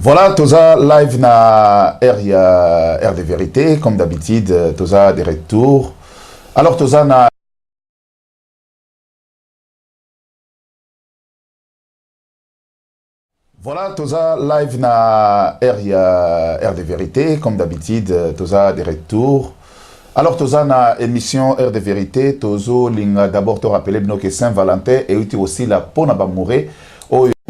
Voilà, Toza live na R de vérité, comme d'habitude, Toza des retours. Alors Toza na voilà, Toza live na R de vérité, comme d'habitude, Toza des retours. Alors Toza na émission R de vérité, Tozo linga d'abord te rappeler que Saint-Valentin et aussi la pona bamouré.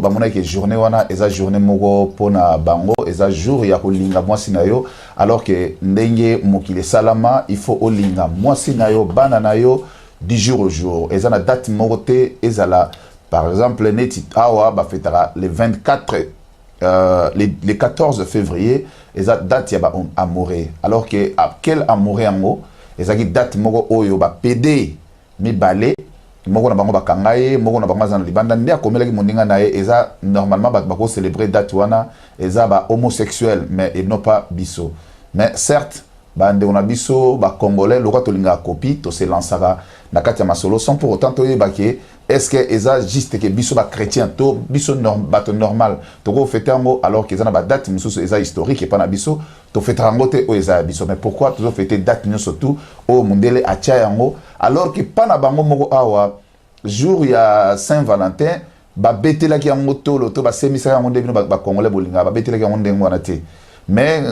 Bamona ke journée wana eza journée moko pona bango eza jour ya kolinga mwasi na yo alors que ndenge mokile salama il faut olinga mwasi na yo bana na yo du jour au jour eza na date moko te ezala par exemple neti awa ba fetara le 24 le 14 février eza date ya ba amouré alors que quel amouré yango eza ki date moko oyo ba PD mi balé moko na bango bakangaye moko na bango zana libanda ndia komelaki moninga naye eza normalement bako célébrer date wana eza ba homosexuel mais ils n'ont pas biso mais certes bande on a biso ba congolais lokwa tolinga copie to se lancera na kati ya masolo sans pour autant to yebake est-ce que eza juste que biso ba chrétien to biso bato normal to ko fêter ngo alors que eza na ba date mususu eza historique et pas na biso to fêter ngo te o eza biso mais pourquoi to fêter date nyo surtout au mondele atia yango alors que pas na bango moko awa jour ya Saint-Valentin ba betelaki yango tolo to ba semisa yango ndebino ba congolais bolinga ba betelaki yango ndengo wana te mais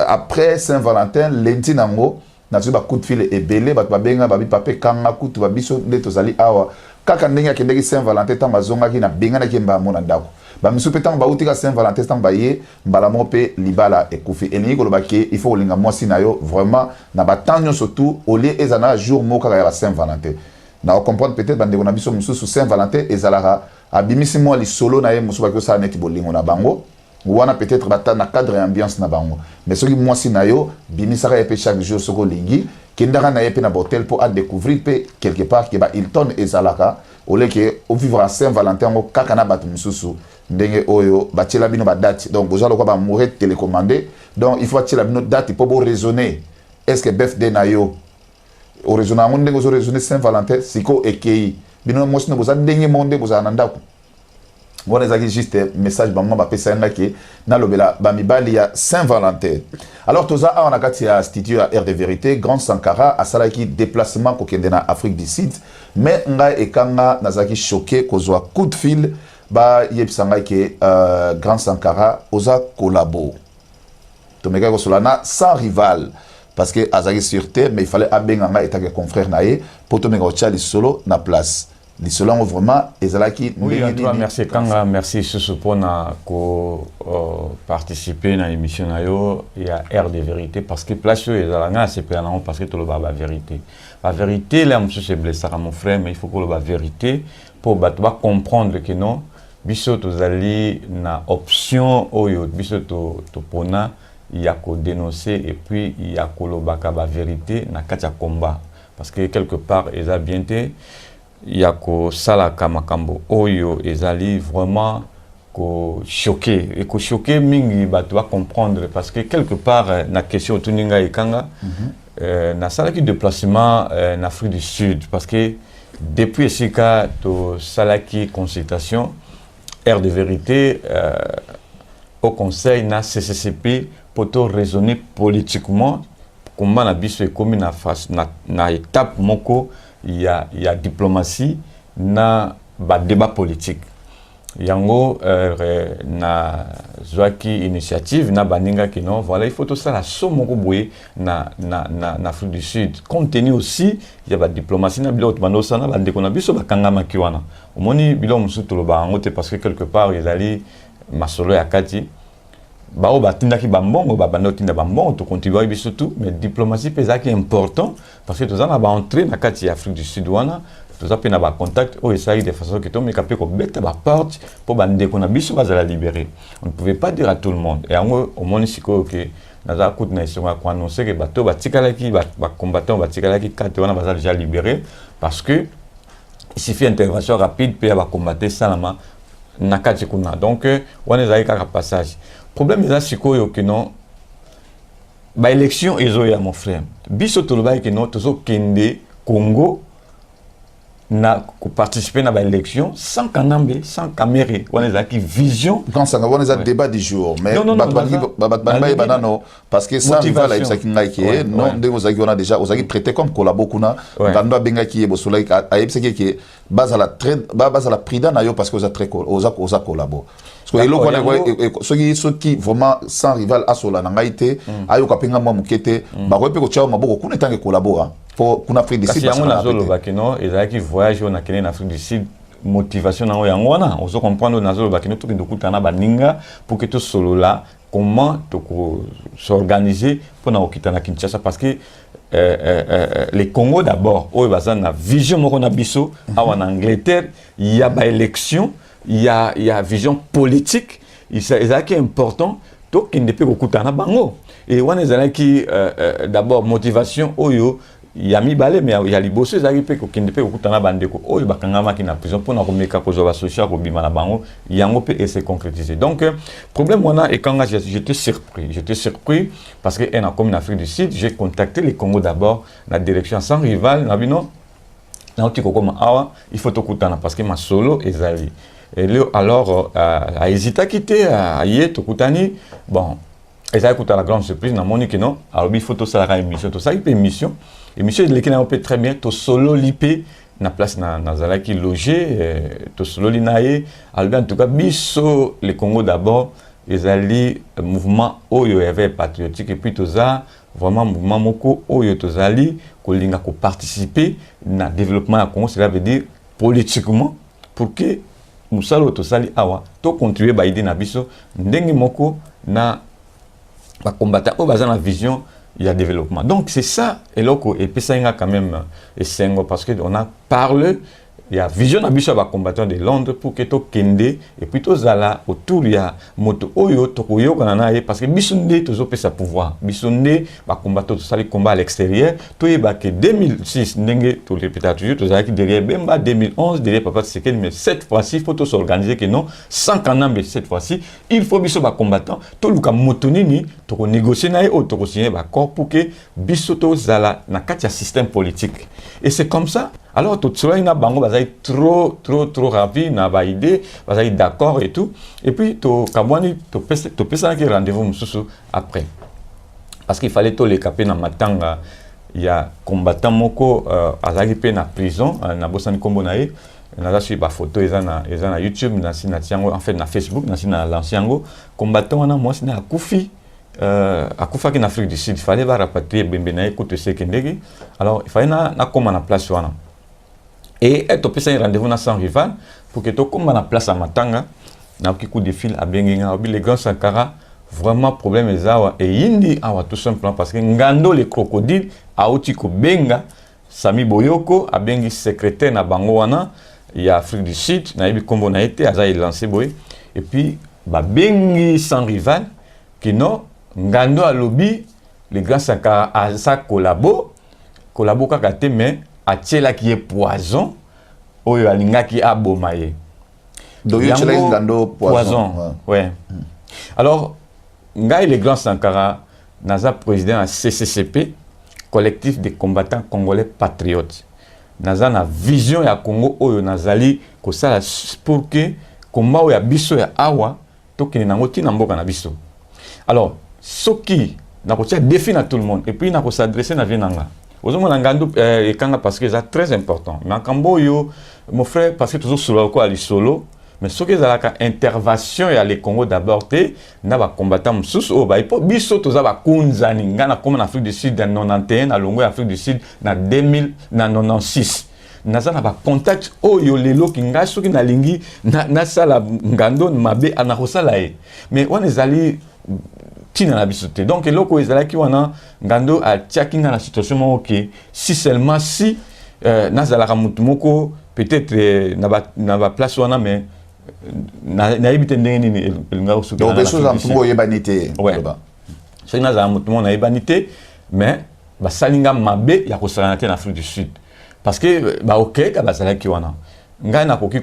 après Saint-Valentin lundi nango na ba coup de fil ebele ba benga ba bi pape kanga kutu ba biso nde tozali awa kaka ndenge akendeki Saint-Valentin tamba zongaki na bengana ki mba mona ndako ba misu petan ba utika Saint-Valentin tamba ye mbala mope libala ekufi elingi koloba ke il faut olinga mwasi na yo vraiment na batanyo surtout au lieu ezana jour moko ya Saint-Valentin na comprendre peut-être bande na biso mususu Saint-Valentin ezalaka abimisi mo li solo na ye musu ba ko sa neti bolingo na bango wana peut-être bata na cadre et ambiance na bango mais soki mwasi na yo bimisaka ye chaque jour soko lingi kindaka na ye pe na botel pour à découvrir pe quelque part que ba Hilton ezalaka ole ke au vivre à Saint-Valentin ngo kaka na batu mususu ndenge oyo batela bino ba date donc boza lokwa ba mourir télécommandé donc il faut atela bino date pour bo raisonner est-ce que birthday na yo au raisonnement ndenge ozo raisonner Saint-Valentin siko ekei bino mwasi na boza ndenge monde boza na ndako bon ezaki juste message bango ba pesa ngaki na lobela ba mibali ya Saint-Valentin. Alors toza a na kati ya studio ya R de vérité Grand Sankara asalaki déplacement ko kende na Afrique du Sud mais ngai ekanga nazaki choqué kozwa coup de fil ba yebisanga ke Grand Sankara oza collabo to meka ko solana sans rival parce que azaki sur terre mais il fallait abenganga etake confrère nae pour to meka ochali solo na place. Les selon vraiment ezalaki oui merci Kanga merci Susu pona ko participer à l'émission na yo ya R de vérité parce que place yo ezalanga c'est pas non parce que tout le ba vérité la vérité là monsieur c'est blessé mon frère mais il faut que le ba vérité pour ba comprendre que non biso tozali na option oyo biso to pona il y a ko dénoncer et puis il y a ko lo ba vérité na katia combat parce que quelque part eza bien té yako sala kamakambo oyo ezali vraiment ko choqué et ko choqué mingi ba tu vas comprendre parce que quelque part na question tuninga ikanga na sala ki déplacement en Afrique du Sud parce que depuis ce cas to sala ki consultation R de vérité au conseil na CCCP pour to raisonner politiquement comment na biso e comme na face na étape moko il y a diplomatie na ba débat politique yango na zwaki initiative na baninga ki non voilà il faut tout ça la somme moko boye na Afrique du Sud compte tenu aussi il y a ba diplomatie na bilo bando sana ba ndeko na biso bakanga makiwana omoni bilo musutu lo ba ngote parce que quelque part ils ali masolo ya kati bao batinda ki bambongo babanda tinda bambongo to contribuer biso tout mais diplomatie pesa qui est important parce que tous en ba entrer na kati Afrique du Sud wana tous a pena ba contact o essayer de façon que to me capé ko beta ba porte pour bande ko na biso bazala libérer. On ne pouvait pas dire à tout le monde et au monde siko que naza coup na iso ko annoncer que bato batikala ki ba combattant batikala ki kate wana bazala déjà libéré parce que il suffit intervention rapide pour ba combattre salama na kati kuna. Donc on est avec un passage. Problème est sikoyo que non ba élection ezo ya mon frère. Biso to loba que non tozo kende Congo na participer na ba élection sans kanambe sans caméra. On est avec vision quand ça on est à débat du jour mais banano parce que ça va la ça qui ngai qui non de vous on a déjà vous avez traité comme collabokuna ngando benga qui est bosola a yebse qui base à la prida na yo parce que vous êtes très oza collabo. Parce que ceux qui vraiment sans rival à cela n'angaite ayo kapenga mwa mukete ba ko pe ko chao maboko kuna tange collabora pour kuna Afrique du Sud parce que yango bakino ezaki voyage on a kené en Afrique du Sud motivation na yango wana on se comprendre nazolo bakino tout ndokutana baninga pour que tout solo là comment s'organiser pour na okitana Kinshasa parce que les Congo d'abord oyo bazana vision moko na biso en Angleterre il y a ba élection il y a vision politique c'est qui est important donc il ne peut kokutana bango et on est qui d'abord motivation oyo il y a mi balé mais il y a liboso ça qui peut kokutana bandeko oyo bakangama ki na prison pour na komeka ko zo social ko bima na bango yango peut essayer concrétiser donc problème on a et quand j'étais surpris parce que comme en Afrique du Sud j'ai contacté les Congo d'abord la direction sans rival na bino na otiko comme awa il faut tokutana parce que ma solo ezali. Et alors, a hésité à quitter, à y être, bon, et ça a écouté la grande surprise, n'a moni que non, alors il faut tout ça la émission, tout ça il peut émission, émission il est peut très bien, tout solo l'IP, na place na zala qui logé, tout solo l'inae, alors en tout cas, biso les Congo d'abord, ils allaient mouvement oyo avait patriotique et puis tout ça, vraiment mouvement moko oyo tout ali, kolinga ko participer na développement à Congo, cela veut dire politiquement pour que musalo to sali awa to contribuer ba idée na biso ndenge moko na ba combattant o baza na vision il y a développement donc c'est ça et loko et pesa nga quand même et sengo parce que on a parlé il y a vision na biso ba combattant de Londres pour que to kende et puis to zala autour il y a moto oyo to koyo kana na parce que biso ndé to zo pesa pouvoir biso ndé ba combattant to sali combat à l'extérieur to yeba que 2006 ndenge to répéta toujours to zala ki derrière Bemba 2011 derrière Papa Tshisekedi mais cette fois-ci il faut to s'organiser que non sans kanambe cette fois-ci il faut biso ba combattant to luka motonini to ko négocier na yo to ko signer ba accord pour que biso to zala na kati ya système politique et c'est comme ça. Alors tout cela il a bango bazai trop rapide na ba idée bazai d'accord et tout et puis to kabwani to pesa ki rendez-vous mususu après parce qu'il fallait to les caper na matanga il y a combattant moko azaki pe na prison na bosani kombo na ye na suivi ba photo eza na YouTube na sina tiango en fait na Facebook na sina l'anciengo combattant wana moi sina akufi akufa ki na Afrique du Sud il fallait ba rapatrier bembe na écoute ce kendeki alors il fallait na koma na place wana. Et tu peux un rendez-vous dans son rival pour que tu comme la place à Matanga, na qui coup de fil à Benginga, les grands Sankara, vraiment problème est ça et indi awa tout simplement parce que ngando les crocodiles a otiko benga Sami Boyoko a bengi secrétaire na bango wana il y a Afrique du Sud na yebi kombo na été aza lancé boy et puis ba bengi sans rival qui non ngando a lobby les grands Sankara a ça collabo kaka te mais atiela qui est poison oyo alingaki abomaye doyo atiela ngando poison ouais alors ngai le grand Sankara naza président à CCCP collectif des combattants congolais patriotes naza na vision ya Congo oyo nazali ko sala pour que combat oyo ya biso ya awa tokene nango tina mboka na biso alors soki na kotia défi na tout le monde et puis na ko s'adresser na vienanga parce que c'est très important. Mais mon frère, parce que toujours solo quoi solo, mais ce que la intervention et les Congo d'abord, na ba combattant sous au ba ipo biso to za ba kunzani ngana comme en Afrique du Sud en 91 à Longo Afrique du Sud na 2000 na 96. Naza na ba contact oyo lelo kinga soki na lingi na sala ngando mabe ana kosala e. Mais on ezali tina na biso te. Donc eloko ezalaki wana ngando atiaki nga na situation moko ke si seulement si nazalaka mutu moko peut-être na ba place wana mais nayebi te ndenge nini elingaka kosuki donc des choses en tout oyebani te soki nazala mutu moko nayebani te mais basalinga mabe ya kosalana te na Afrique du Sud parce que baokeka bazalaki wana ngai nakoki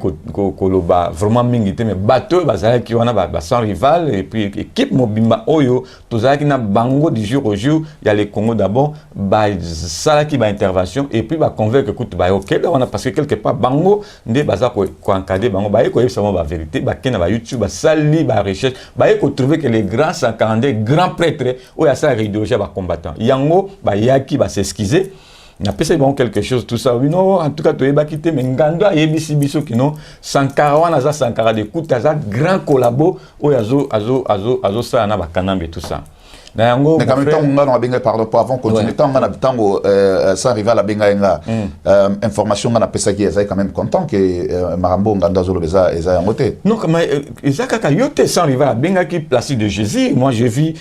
koloba vraiment mingi te mais bato bazalaki wana sans rival et puis équipe mobimba oyo tozalaki na bango du jour au jour ya le Congo d'abord basalaki ba intervention et puis ba convaincre écoute okela wana parce que quelque part bango nde baza ko encadrer bango ko yebisa ba vérité ba kena ba YouTube basali ba recherche ko trouver que les grands 142 grands prêtres oyo asala idéologie ba combattants yango yaki ba s'excuser na pesa bon quelque chose tout ça non en tout cas tu es bakité mais ngando ayebisi biso kino Sankara wana za Sankara de kuta za grand collabo oyo azo ça na bakanambe tout ça na yango mais quand même temps on a bien pardon pour avant continuer temps on a tango sans rival a benga nga information on a pesa qui est quand même content que Marambo ngando zo lobeza eza ngote non comme ezaka yote sans rival a benga qui Placide de Jésus moi j'ai vu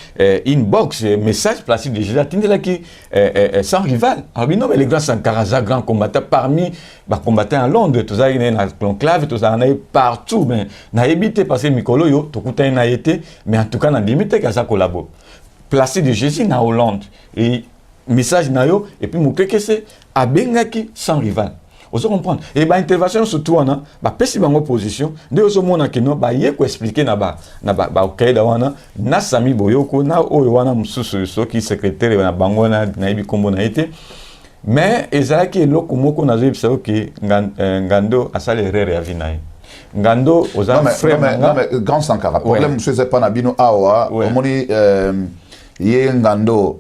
inbox message Placide de Jésus atindela qui sans rival alors non mais les grands Sankara za grand combattant parmi ba combattant à Londres tout ça il na conclave tout ça on est partout mais na évité parce que mikolo yo to kuta na été mais en tout cas na limite ka ça collabo Placide de Jésus na Hollande et message na yo et puis mokeke c'est abengaki sans rival. Vous comprendre et intervention surtout wana pesi bango position nde ozo mona kino ye ko expliquer na okaida wana na Sami Boyoko na oyo wana mususu soki secrétaire na bango na ibi kombo na été mais ezalaki eloko moko na zo yebisa ke ngando asala erreur ya vinaye ngando oza frère mais grand Sankara problème c'est pas na bino awa omoni ye ngando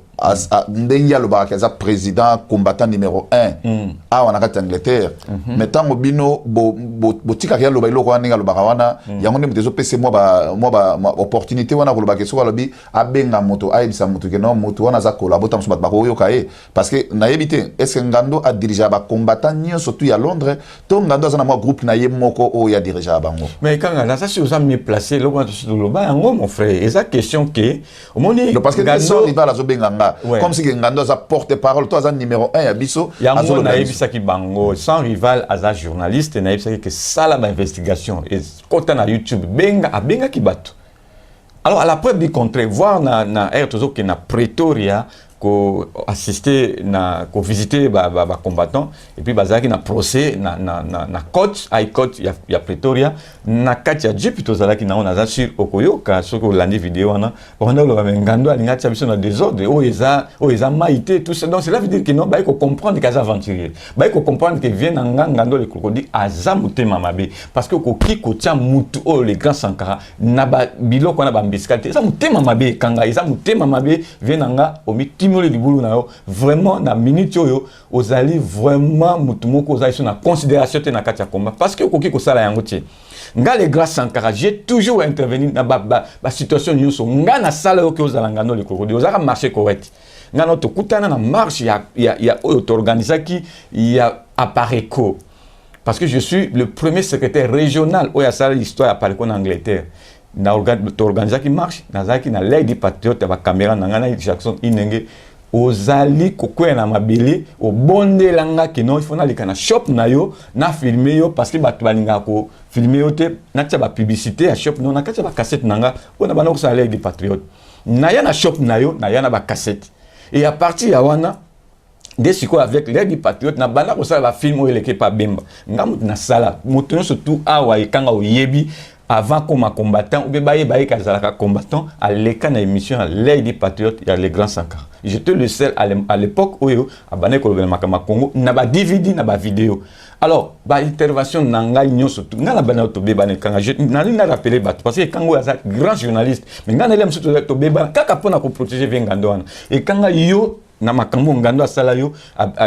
ndenge alobaka eza président combattant numéro 1 awa na kati ya Angleterre mais ntango bino botikaki aloba eloko wana ndenge alobaka wana yango nde moto ezopesa mwa opportunité wana kolobaka soki alobi abenga moto ayebisa moto ke non moto wana aza kolabo ntango so bato bakoyoka ye parce que nayebi te est ce que ngando adirigea bacombattant nyonso tu ya Londres to ngando aza na mwa groupe na ye moko oyo adirigea bango mais kanga naza si oza mieux placé eloko wana tosi toloba yango mon frère eza question ke omoni parce que so rival azobenga nga comme si ngando za porte-parole toi za numéro 1 ya biso yango na yebisaki bango sans rival aza journaliste na yebisaki que sala ba investigation et kota na YouTube benga ki bato alors à la preuve du contraire voir na air tozo que na Pretoria ko assister na ko visiter ba combattant et puis bazaki na procès na court high court ya Pretoria na kati ya jeep tozalaki na on sur okoyoka soko landi vidéo wana onda lo ngando alinga tia biso na désordre o eza maité tout ça donc cela veut dire que non ba ko comprendre que aventurier ba ko comprendre que vient ngando le crocodile azamuté mamabe parce que ko kiko tia mutu o le grand Sankara na ba biloko na ba mbiskate eza muté mamabe kanga eza muté mamabe vient nga omiti le libulu na yo vraiment na minute yo ozali vraiment mutu moko ozali sur na considération te na kati ya combat parce que okoki kosala yango tie nga le grand Sankara j'ai toujours intervenu na ba situation nyonso nga na sala yo ke ozala ngano le crocodile ozaka marché correct nga no to kutana na marche ya oyo to organisaki ya Apareco parce que je suis le premier secrétaire régional oyo asala l'histoire ya Apareco en Angleterre na organisaki marche nazaki na Lady Patriote ba caméra na ngana Jackson Inenge ozali kokwena na mabele obondelanga kino il faut na lika na shop na yo na filmer yo parce que bato balinga ko filmer yo te na tia ba publicité à shop non na katia ba cassette nanga pona bana ko sa Lady Patriote na ya na shop na yo na ya na ba cassette et à partir ya wana des siko avec Lady Patriote na bana ko sa ba film o eleke pa bemba ngamu na sala moto surtout awa ikanga oyebi avant comme combattant ou bien baye kazalaka combattant à l'écran na émission à Lady Patriote il y a les grands Sankara j'étais le seul à l'époque où abane ko le makama Congo na ba DVD na ba vidéo alors ba intervention nanga nyonso ngala bana to beba ne kanga je na rappeler bat parce que kango ya grand journaliste mais ngana lem surtout to beba kaka pona ko protéger vengando wana et kanga yo na makambo ngando asala yo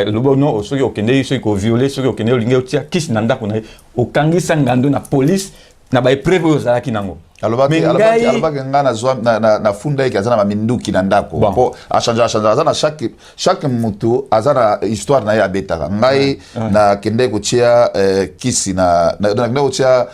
lobono soki okende soki ko violer soki okende olinga otia kisi na ndako na okangisa ngando na police na ba épreuve ozalaki nango Alors na funda ki azana minduki na ndako po a changer azana chaque moto azana histoire na ya betaka ngai na kende ko tia kisi na ko tia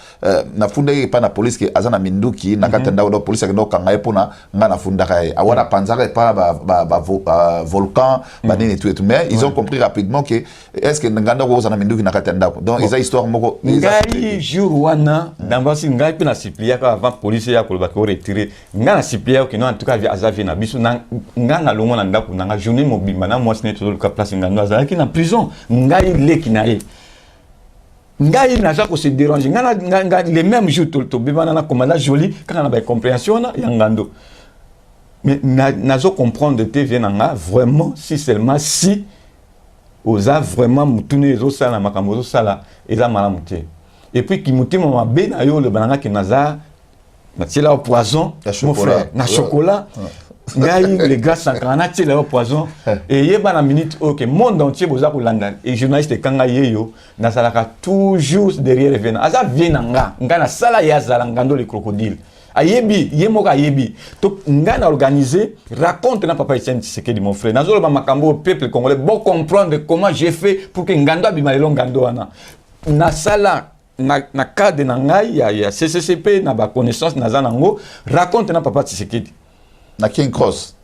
na funda ki pa na police ki azana minduki na katenda do police ki no kanga epona nga na funda kai awana panzaka pa volcan ba nini tout mais ils ont compris rapidement que est-ce que nganda ko azana minduki na katenda donc ils a histoire moko ngai jour wana ndambasi ngai pe na siplia ka avant police ya ko ko retirer nga na siplia ki no en tout cas azavi na biso nga na longo na ndako na journée mobimba na moi sine to ka place ngando azaki na prison ngai leki na ye ngai na za ko se déranger nga les mêmes jours to bibana na commandant joli quand na ba compréhension na ya ngando mais nazo comprendre te vient nga vraiment si seulement si oza vraiment mutune zo sala makambo zo sala eza malamu te et puis qui mutima mabe na yo le bananga ki naza na tila au poison mon frère na chocolat ngai les gars sankana tila au poison et yeba na minute OK monde entier boza ko landa et journaliste kanga yeyo na salaka toujours derrière vena aza vena nga na sala ya zala ngando le crocodile ayebi yemoka ayebi to nga na organiser raconte na papa Etienne Tshisekedi mon frère nazolo ba makambo au peuple congolais bon comprendre comment j'ai fait pour que ngando abima le ngando wana na sala na cadre na ngai ya CCCP na ba connaissance na zanango raconte na papa Tshisekedi na King Cross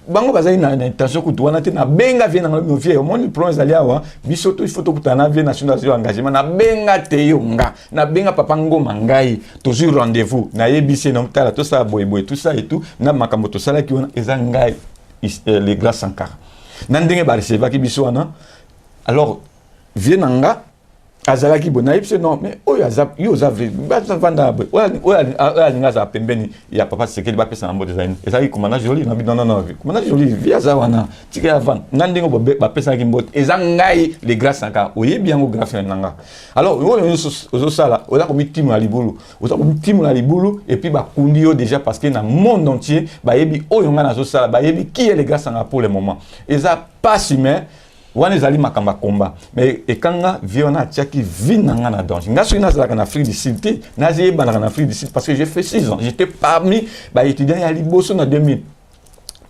bango bazali na intention kutuwana te na benga vie na no vie omoni province ali awa biso to il faut to kutana vie national engagement na benga te yo nga na benga papa ngoma ngai toujours rendez-vous na yebisi na mtala to sa boyeboy tout ça et tout na makambo to sala ki wana eza ngai les grands Sankara na ndenge ba recevoir ki biso wana alors vie na nga azalaki bona ipse non mais oyo azap yo zavre vanda oya ngaza pembeni ya papa Tshisekedi ba pesa na mbo design ezali commandant joli na non commandant joli via zawana tika avant ngandingo ba pesa ki mbot ezangai les grâce Sankara oyebi yango grâce nanga alors oyo ozo sala oza ko mitimo na libulu et puis ba kundi yo déjà parce que na monde entier ba yebi oyo ngana zo sala ba yebi qui est les grâce Sankara pour le moment eza pas humain wana ezali makamba komba mais ekanga viona tiaki vinanga na danger ngaso ina zala na Afrique du Sud te nazi bana na Afrique du Sud parce que j'ai fait 6 ans j'étais parmi ba étudiants ya liboso na 2000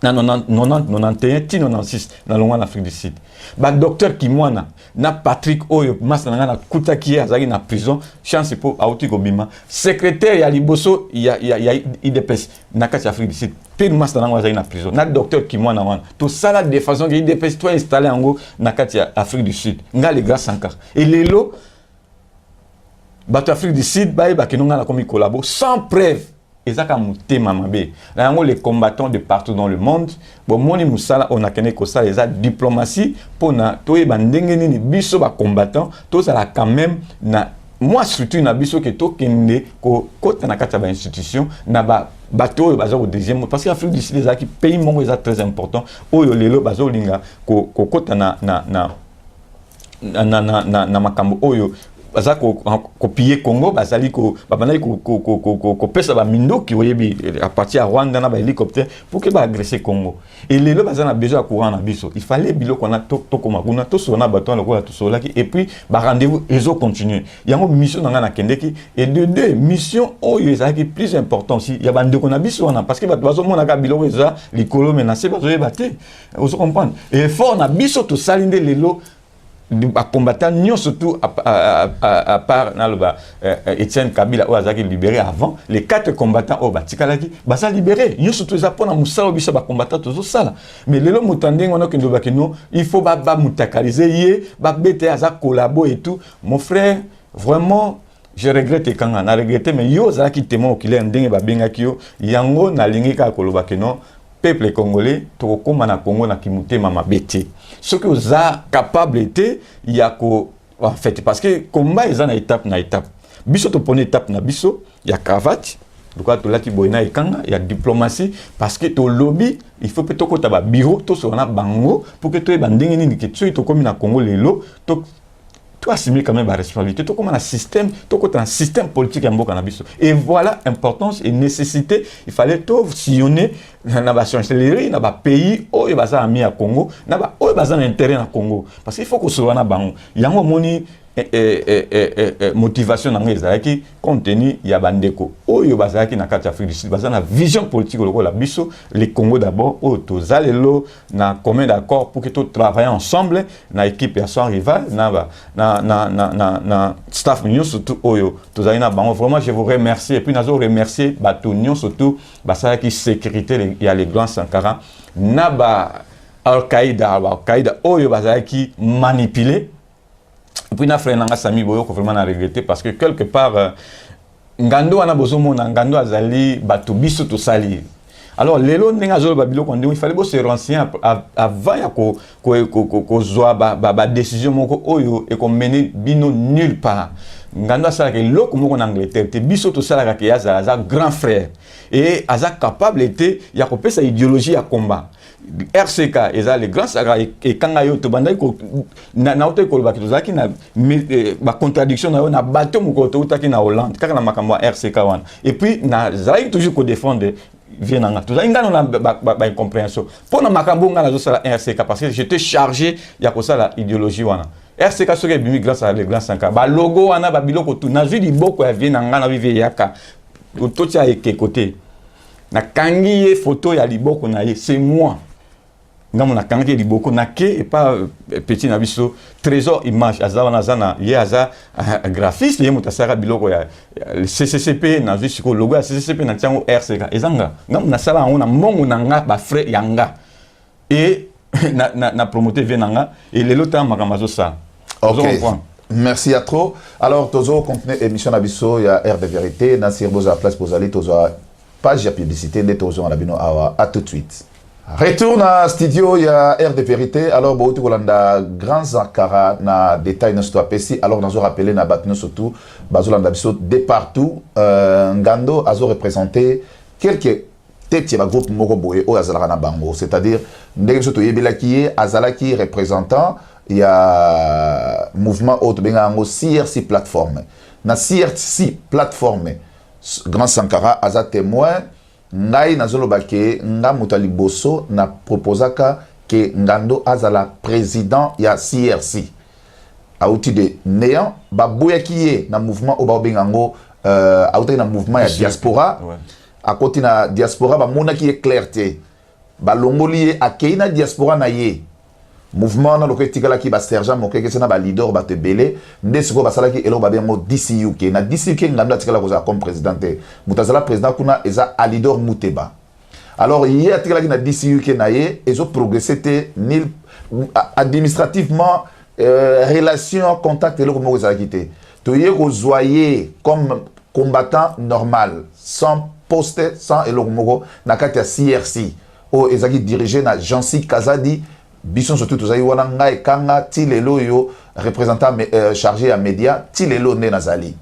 na 91 ti 96 na longa na Afrique du Sud ba docteur Kimwana na Patrick Oyo masa na na kutaki azali na prison chance pour auti kobima secrétaire ya liboso ya IDPS na kati Afrique du Sud puis masa na azali na prison na docteur Kimwana wana to sala de façon que IDPS toi installé en na kati Afrique du Sud nga les gars Sankara et lelo bato Afrique du Sud ba kinonga na komi collabo sans preuve. Ezaka mutema mabe na yango les combattants de partout dans le monde bon moni musala on a kene ko ça les diplomatie pona toyeba ndenge nini biso ba combattants to ça la quand même na moi surtout na biso que to kende ko kota na kata ba institution na ba bato oyo baza au deuxième parce que Afrique du Sud ezaki pays mongo eza très important oyo lelo bazo linga ko kota na makambo oyo baza ko copier Congo bazali ko babana ko pesa ba mindoki oyebi à partir à Rwanda na ba hélicoptère pour que ba agresser Congo et lelo bazana besoin courant na biso il fallait biloko na to koma kuna to sona bato na ko to solaki et puis ba rendez-vous ezo continuer yango mission na kendeki et de deux mission oyo ezaki plus important aussi ya bande ko na biso na parce que bato bazo mona ka biloko eza likolo menacé bazo yebate ozo comprendre et fort na biso to salinde lelo a combattant non surtout à part naloba Etienne Kabila ou azaki libéré avant les 4 combattants au batikalaki basa libéré non surtout za pona musala biso ba combattant tozo sala mais lelo mutandeng on que ndoba kino il faut ba mutakaliser yé ba bete aza collabo et tout mon frère vraiment je regrette quand on a regretté mais yo za ki témoin oculaire ndenge ba benga kio yango na lingi ka koloba kino peuple congolais to koma na Congo na kimutema mabete ce que vous a capable été il y a en fait parce que combat ils en étape biso to pone étape na biso il y a cravate donc to lati boina ekanga il y a diplomatie parce que to lobby il faut peut-être ko taba bureau to so na bango pour que to e bandenge nini ke to komi na Congo lelo to assumer quand même la responsabilité, tout comme un système, tout comme un système politique en Bokanabis. Et voilà importance et nécessité. Il fallait tout sillonner dans la chancellerie, dans le pays où il y a mis à Congo, dans le intérêt à Congo. Parce qu'il faut que ce soit dans Bango. Il y a un moni motivation na ngezaki contenu ya bandeko oyo bazaki na kati Afrique du Sud bazana vision politique lokola biso les Congo d'abord o tozalelo na commun d'accord pour que tout travailler ensemble na équipe ya son rival na staff union surtout oyo tozali na bango vraiment je vous remercie et puis nazo remercier bato union surtout basala ki sécurité ya les grands Sankara na ba Al-Qaïda oyo bazaki manipuler. Et puis, na frère nanga Sami Boyo, vraiment na regretter parce que quelque part, Ngando ana bozomo na Ngando azali batubiso to sali. Alors, lelo nenga zolo babilo kondi, il fallait se renseigner avant ya ko zoa ba décision moko oyo et ko mener bino nulle part. Ngando asala ke loko moko en Angleterre, te biso to sala ke yaza grand frère et aza capable était ya ko pesa idéologie à combat. RCK eza les grands saga et kanga yo to bandai ko na auto ko ba kitozaki na ba contradiction na yo na bateau moko to utaki na Hollande kaka na makambo RCK wana et puis na zai toujours ko défendre vienanga to zai ngano na ba incompréhension pour na makambo ngana zo sala RCK parce que j'étais chargé ya ko sala idéologie wana RCK soke bimi grâce à les grands sanka ba logo wana ba biloko tu na zui di boko ya vienanga na vive yaka to tia ke côté na kangi photo ya liboko na ye c'est moi. Ngam na kangi liboko na ke et pas petit na biso trésor image azana zana ye aza graphiste ye mutasara biloko ya CCCP na visiko logo ya CCCP na tiango RCK ezanga ngam na sala on na mongo na nga ba frère yanga et na promoter venanga et lelo ta makamazo ça. OK. Merci à trop. Alors tozo contenu émission na biso ya Air de vérité na sirboza place pozali tozo page ya publicité de tozo na bino awa à tout de suite. Retourne à studio, il y a Air de vérité. Alors, bon, tu as grand Sankara na détail notre PC. Alors, nous avons rappelé na batno surtout, bazolanda biso de partout. Ngando a représenté quelques têtes de groupe Moroboé au Azala na Bango. C'est-à-dire, ndenge biso to yebelaki Azalaki représentant, il y a mouvement autre bengango CRC plateforme. Na CRC plateforme, grand Sankara aza témoin. Ngai nazoloba ke nga mutali boso na proposaka ke Ngando azala président ya CRC auti de néant baboya kiye na mouvement o babengango auti na mouvement ya diaspora a côté na diaspora ba mona ki clarté ba longoli akei na diaspora na ye mouvement na lokola tikala ki ba sergent mokeke sena ba leader ba te belé ndesiko ba sala ki elo ba bengo DCU ke na DCU ke Ngando atikala ko za comme président mutazala président kuna eza a leader Muteba. Alors hier atikala ki na DCU ke na ye ezo progresser te nil administrativement relation contact elo ko za quitté to ye ko zoyer comme combattant normal sans poste sans elo ko na kati ya CRC o ezaki dirigé na Jansi Kazadi. Bison surtout tous aïe wana ngai kanga tilelo yo représentant chargé à média tilelo ne nazali.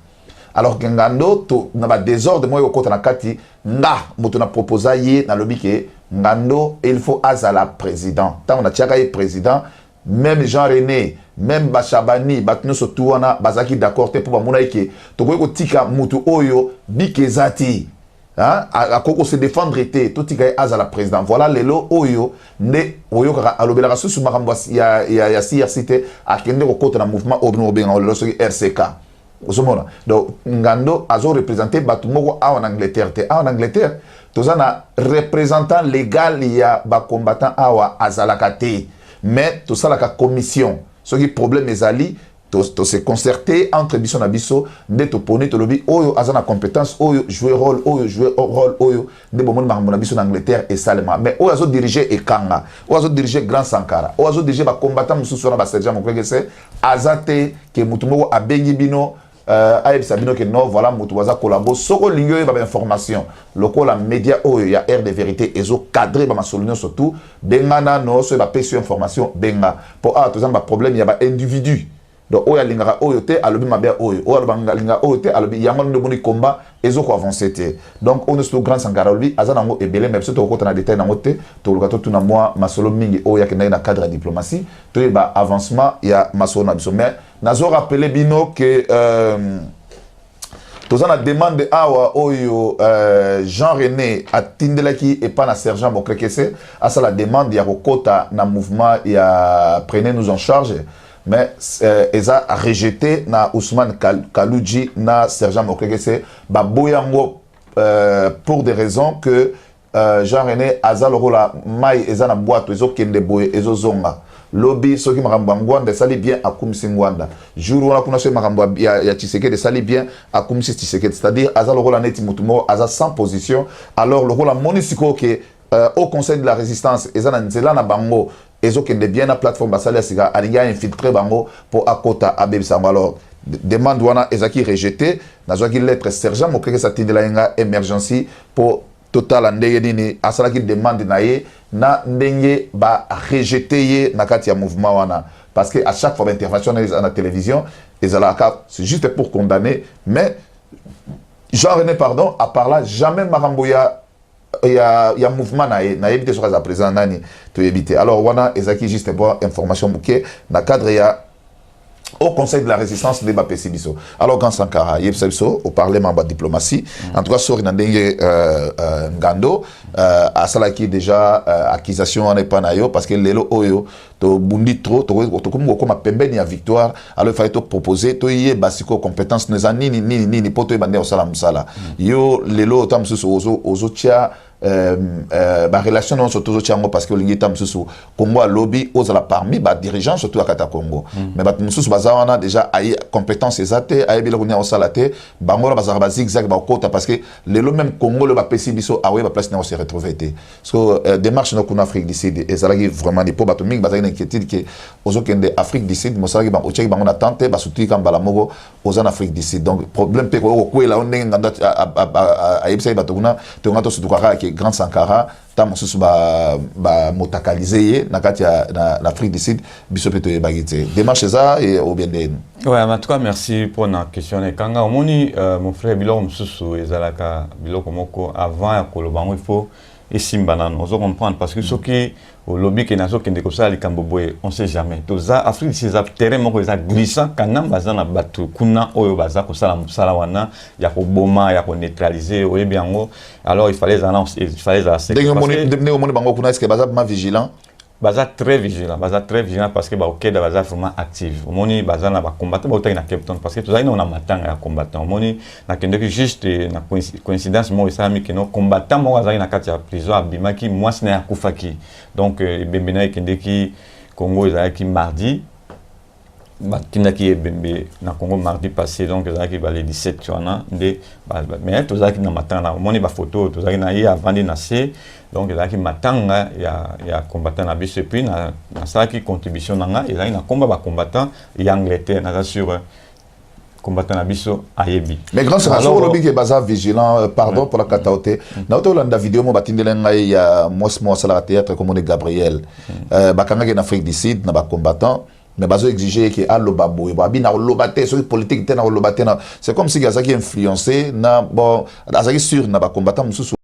Alors que Ngando to na ba désordre moi yoko na kati nga moto na proposa ye na lobi ke Ngando il faut azala président. Tant on a tiaka ye président même Jean René même Bachabani batno surtout wana bazaki d'accord te pour ba mona ke to ko tika mutu oyo bikezati. Hein? À Koko se défendre était tout tika azala président. Voilà lelo oyo ne oyo kaka alobela rasu su makambo ya CRCT akende ko kota na mouvement obno benga lo so RCK. Osomona. Donc Ngando azo représenter batu moko en Angleterre te en Angleterre tozana représentant légal ya ba combattant awa azala kate mais to sala ka commission ce qui problème ezali to se concerter entre biso na biso nde to poni to lobi oyo azana compétence oyo jouer rôle oyo nde bomoni makambo na biso na Angleterre et Salema mais oyo azo diriger Ekanga oyo azo diriger Grand Sankara oyo azo diriger ba combattant mususu na ba sergent mokwege se azate ke mutu moko abengi bino ayebi sabino ke no voilà mutu waza collabo soko lingo ba information lokola média oyo ya Air de vérité ezo cadrer ba masolino surtout bengana no so ba pesi information benga pour a tozamba problème ya ba individu. Donc oya lingara oyote alobi mabe oyo oya linga oyote alobi yango ndo boni combat ezo ko avancer te. Donc on est sur Grand Sankara olobi azana ngo ebele mais surtout ko na détail na ngote to lukato tuna moi masolo mingi oya ke na cadre de diplomatie to ba avancement ya masolo na biso mais nazo rappeler bino que tozana demande awa oyo Jean René atindelaki et pas na sergent Bokrekese à ça la demande ya kokota na mouvement ya prenez nous en charge. mais ils ont rejeté na Ousmane Kalouji na Sergent Mokrege c'est baboyango pour des raisons que Jean René Azal Rola Mai ezana boîte ezo kende boye ezo zonga lobby soki makambo ngwanda sali bien akumisi ngwanda jour wana kuna so makambo ya Tshisekedi sali bien akumisi Tshisekedi, c'est-à-dire Azal Rola neti mutumo aza sans position. Alors le Rola monisiko que au conseil de la résistance ezana nzela na bango ezokende bien na plateforme basali asiga alinga infiltrer bango pour akota abebisango. Alors demande wana ezaki rejeté nazwaki lettre sergent Mokrege satindela nga emergency pour total ndenge nini asalaki demande na ye na ndenge ba rejeté ye na kati ya mouvement wana, parce que à chaque fois d'intervention na la télévision ezalaka c'est juste pour condamner. Mais Jean René pardon a parlé jamais makambo ya mouvement na évité sur la présent nani to éviter. Alors wana ezaki juste pour information bouquet na cadre ya au conseil de la résistance de Bapesibiso. Alors quand Sankara Yepsebso au parlement de diplomatie en tout cas sur Nandenge Ngando à salaki déjà accusation en epanayo parce que lelo oyo to bundi trop to comme pembeni ya victoire. Alors il fallait te proposer to yé basiko compétence ni poto bande au sala musala yo lelo tam susu ozo tia ba relation non surtout au parce que l'ingi tam susu Congo a lobby aux la parmi ba dirigeants surtout à Kata Congo mais ba mususu bazana déjà ay compétence ezate ay bila kunya au salate bangola bazara ba zigzag ba kota parce que lelo même Congo le ba pesi biso awe ba place na se retrouver té so démarche no kuna Afrique du Sud et ça vraiment des po ba to ming bazana inquiétude que aux okende Afrique du Sud mo salaki ba ocheki bango na tante ba soutenir comme bala mogo aux en Afrique du Sud. Donc problème pe ko ko la on nganda a yebisa ba to kuna to ngato surtout ka Grand Sankara tam susu ba motakalisé na kati na l'Afrique du Sud bisopeto e bagité démarche ça et au bien den. Ouais, en tout cas merci pour la question. Et quand omoni mon frère Biloko mususu ezalaka Biloko moko avant ya kolobango il faut esimba nano on comprendre parce que ce qui au lobby qui nazo kende ko ça likambo boye on sait jamais to za Afrique du Sud terrain moko eza glissant kana bazana batu kuna oyo baza ko sala musala wana ya ko boma ya ko neutraliser oye biango. Alors il fallait assez bango kuna est-ce que baza vigilant baza très vigilant parce que ba okeda baza vraiment active omoni baza na ba combattant ba otaki na Cape Town parce que tozali na matanga ya combattant omoni na kende que juste na coïncidence mo esami que no combattant mo azali na kati ya prison abimaki mwasi na ya kufaki donc bembena kende ki Congo ezalaki mardi bakindaki ebembe na Congo mardi passé donc ezalaki ba le 17 wana nde mais tozalaki na matanga omoni ba photo tozalaki na ye avant de nasser. Donc il y a qui matanga ya combattant na biso et puis na ça qui contribution nanga il y a na combattant et Angleterre na sur combattant na biso ayebi. Mais grand c'est sur lobby qui est basé vigilant pardon pour la kataote. Na la vidéo mo batindela ngai ya moi sala théâtre comme Gabriel bakanga en Afrique du Sud na ba combattant mais bazo exiger que aloba boy ba bina lobate sur politique tena lobate na c'est comme si gazaki influencé na bon azaki sur na ba combattant mususu